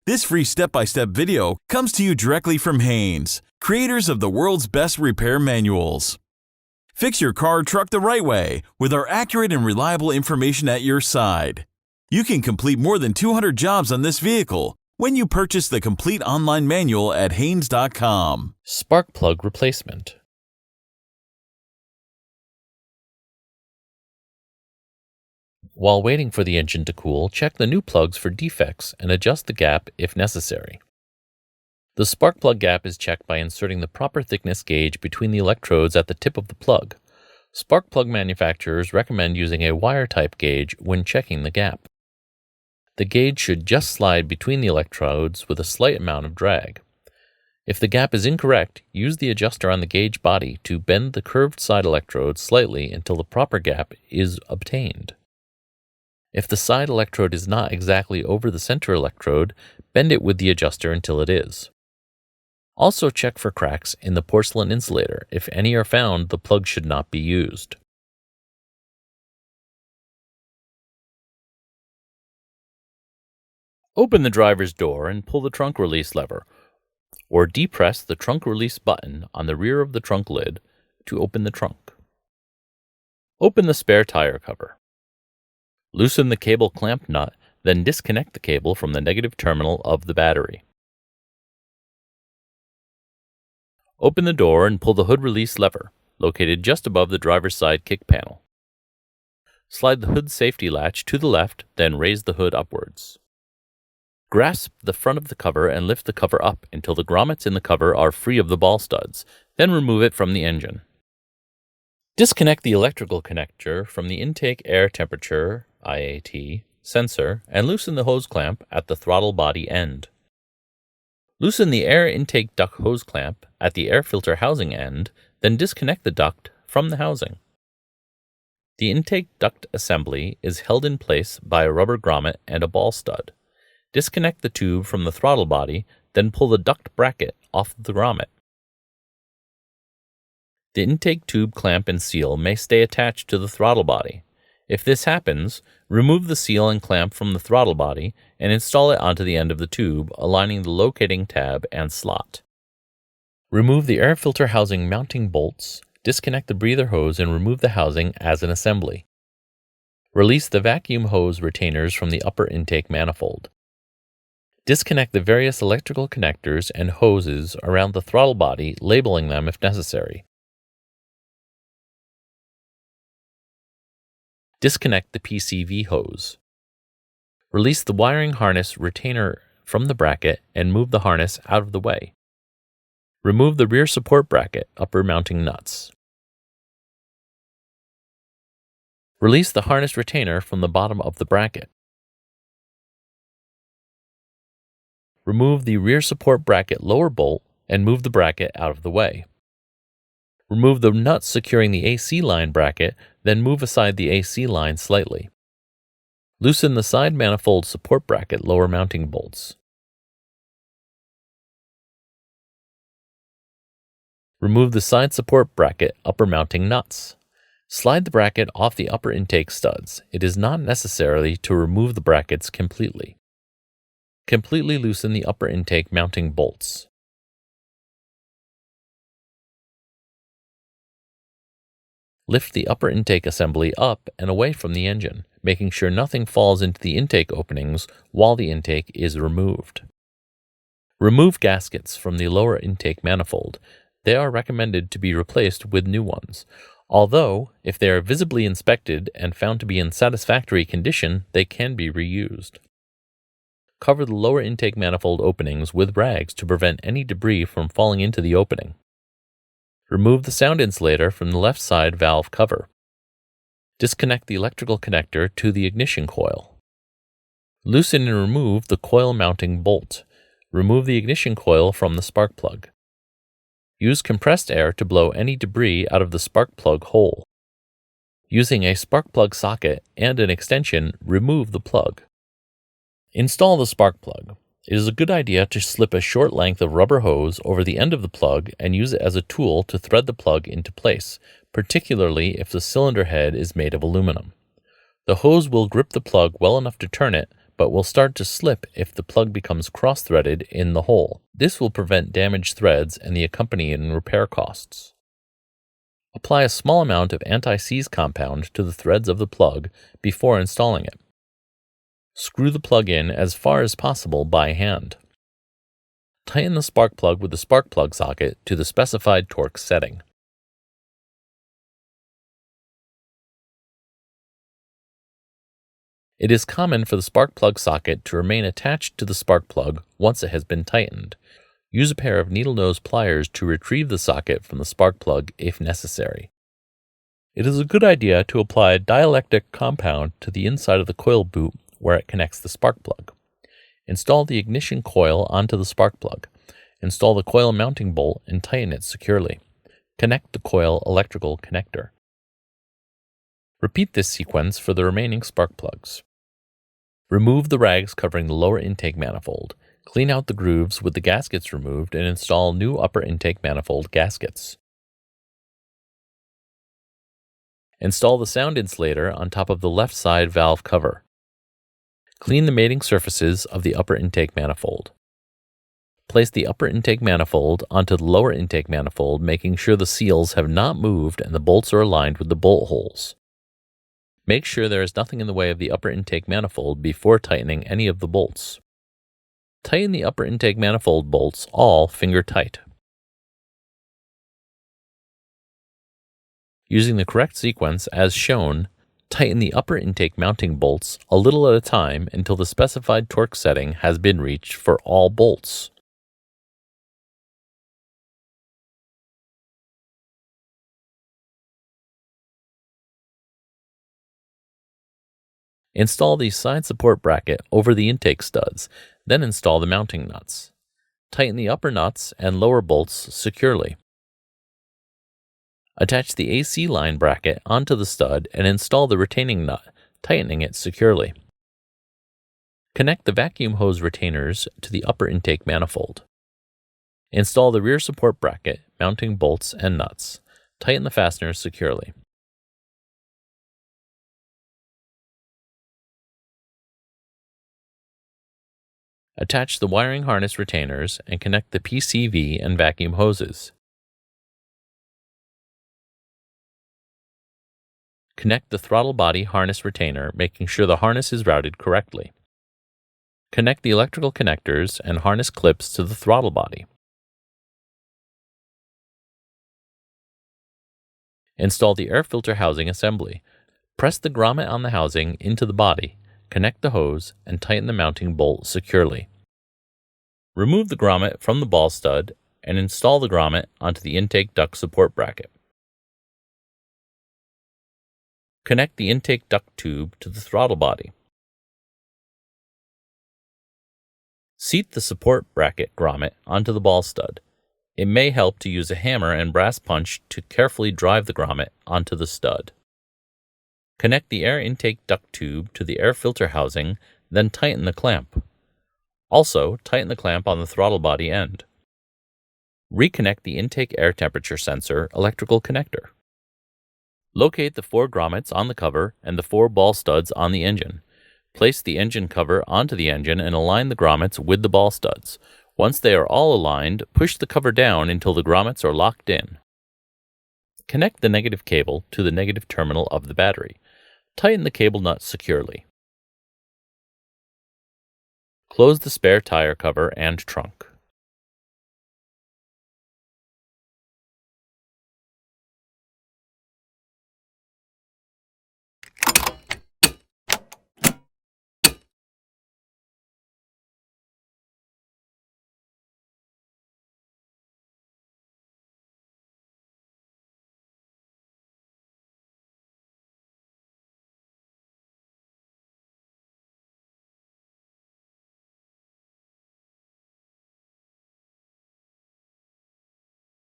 This free step-by-step video comes to you directly from Haynes, creators of the world's best repair manuals. Fix your car or truck the right way with our accurate and reliable information at your side. You can complete more than 200 jobs on this vehicle when you purchase the complete online manual at Haynes.com. Spark plug replacement. While waiting for the engine to cool, check the new plugs for defects and adjust the gap if necessary. The spark plug gap is checked by inserting the proper thickness gauge between the electrodes at the tip of the plug. Spark plug manufacturers recommend using a wire-type gauge when checking the gap. The gauge should just slide between the electrodes with a slight amount of drag. If the gap is incorrect, use the adjuster on the gauge body to bend the curved side electrode slightly until the proper gap is obtained. If the side electrode is not exactly over the center electrode, bend it with the adjuster until it is. Also check for cracks in the porcelain insulator. If any are found, the plug should not be used. Open the driver's door and pull the trunk release lever, or depress the trunk release button on the rear of the trunk lid to open the trunk. Open the spare tire cover. Loosen the cable clamp nut, then disconnect the cable from the negative terminal of the battery. Open the door and pull the hood release lever, located just above the driver's side kick panel. Slide the hood safety latch to the left, then raise the hood upwards. Grasp the front of the cover and lift the cover up until the grommets in the cover are free of the ball studs, then remove it from the engine. Disconnect the electrical connector from the intake air temperature IAT sensor and loosen the hose clamp at the throttle body end. Loosen the air intake duct hose clamp at the air filter housing end, then disconnect the duct from the housing. The intake duct assembly is held in place by a rubber grommet and a ball stud. Disconnect the tube from the throttle body, then pull the duct bracket off the grommet. The intake tube clamp and seal may stay attached to the throttle body. If this happens, remove the seal and clamp from the throttle body and install it onto the end of the tube, aligning the locating tab and slot. Remove the air filter housing mounting bolts, disconnect the breather hose and remove the housing as an assembly. Release the vacuum hose retainers from the upper intake manifold. Disconnect the various electrical connectors and hoses around the throttle body, labeling them if necessary. Disconnect the PCV hose. Release the wiring harness retainer from the bracket and move the harness out of the way. Remove the rear support bracket, upper mounting nuts. Release the harness retainer from the bottom of the bracket. Remove the rear support bracket lower bolt and move the bracket out of the way. Remove the nuts securing the AC line bracket, then move aside the AC line slightly. Loosen the side manifold support bracket lower mounting bolts. Remove the side support bracket upper mounting nuts. Slide the bracket off the upper intake studs. It is not necessary to remove the brackets completely. Completely loosen the upper intake mounting bolts. Lift the upper intake assembly up and away from the engine, making sure nothing falls into the intake openings while the intake is removed. Remove gaskets from the lower intake manifold. They are recommended to be replaced with new ones, although if they are visibly inspected and found to be in satisfactory condition, they can be reused. Cover the lower intake manifold openings with rags to prevent any debris from falling into the opening. Remove the sound insulator from the left side valve cover. Disconnect the electrical connector to the ignition coil. Loosen and remove the coil mounting bolt. Remove the ignition coil from the spark plug. Use compressed air to blow any debris out of the spark plug hole. Using a spark plug socket and an extension, remove the plug. Install the spark plug. It is a good idea to slip a short length of rubber hose over the end of the plug and use it as a tool to thread the plug into place, particularly if the cylinder head is made of aluminum. The hose will grip the plug well enough to turn it, but will start to slip if the plug becomes cross-threaded in the hole. This will prevent damaged threads and the accompanying repair costs. Apply a small amount of anti-seize compound to the threads of the plug before installing it. Screw the plug in as far as possible by hand. Tighten the spark plug with the spark plug socket to the specified torque setting. It is common for the spark plug socket to remain attached to the spark plug once it has been tightened. Use a pair of needle nose pliers to retrieve the socket from the spark plug if necessary. It is a good idea to apply dielectric compound to the inside of the coil boot where it connects the spark plug. Install the ignition coil onto the spark plug. Install the coil mounting bolt and tighten it securely. Connect the coil electrical connector. Repeat this sequence for the remaining spark plugs. Remove the rags covering the lower intake manifold. Clean out the grooves with the gaskets removed and install new upper intake manifold gaskets. Install the sound insulator on top of the left side valve cover. Clean the mating surfaces of the upper intake manifold. Place the upper intake manifold onto the lower intake manifold, making sure the seals have not moved and the bolts are aligned with the bolt holes. Make sure there is nothing in the way of the upper intake manifold before tightening any of the bolts. Tighten the upper intake manifold bolts all finger tight. Using the correct sequence as shown, tighten the upper intake mounting bolts a little at a time until the specified torque setting has been reached for all bolts. Install the side support bracket over the intake studs, then install the mounting nuts. Tighten the upper nuts and lower bolts securely. Attach the AC line bracket onto the stud and install the retaining nut, tightening it securely. Connect the vacuum hose retainers to the upper intake manifold. Install the rear support bracket, mounting bolts and nuts. Tighten the fasteners securely. Attach the wiring harness retainers and connect the PCV and vacuum hoses. Connect the throttle body harness retainer, making sure the harness is routed correctly. Connect the electrical connectors and harness clips to the throttle body. Install the air filter housing assembly. Press the grommet on the housing into the body, connect the hose, and tighten the mounting bolt securely. Remove the grommet from the ball stud and install the grommet onto the intake duct support bracket. Connect the intake duct tube to the throttle body. Seat the support bracket grommet onto the ball stud. It may help to use a hammer and brass punch to carefully drive the grommet onto the stud. Connect the air intake duct tube to the air filter housing, then tighten the clamp. Also, tighten the clamp on the throttle body end. Reconnect the intake air temperature sensor electrical connector. Locate the 4 grommets on the cover and the 4 ball studs on the engine. Place the engine cover onto the engine and align the grommets with the ball studs. Once they are all aligned, push the cover down until the grommets are locked in. Connect the negative cable to the negative terminal of the battery. Tighten the cable nut securely. Close the spare tire cover and trunk.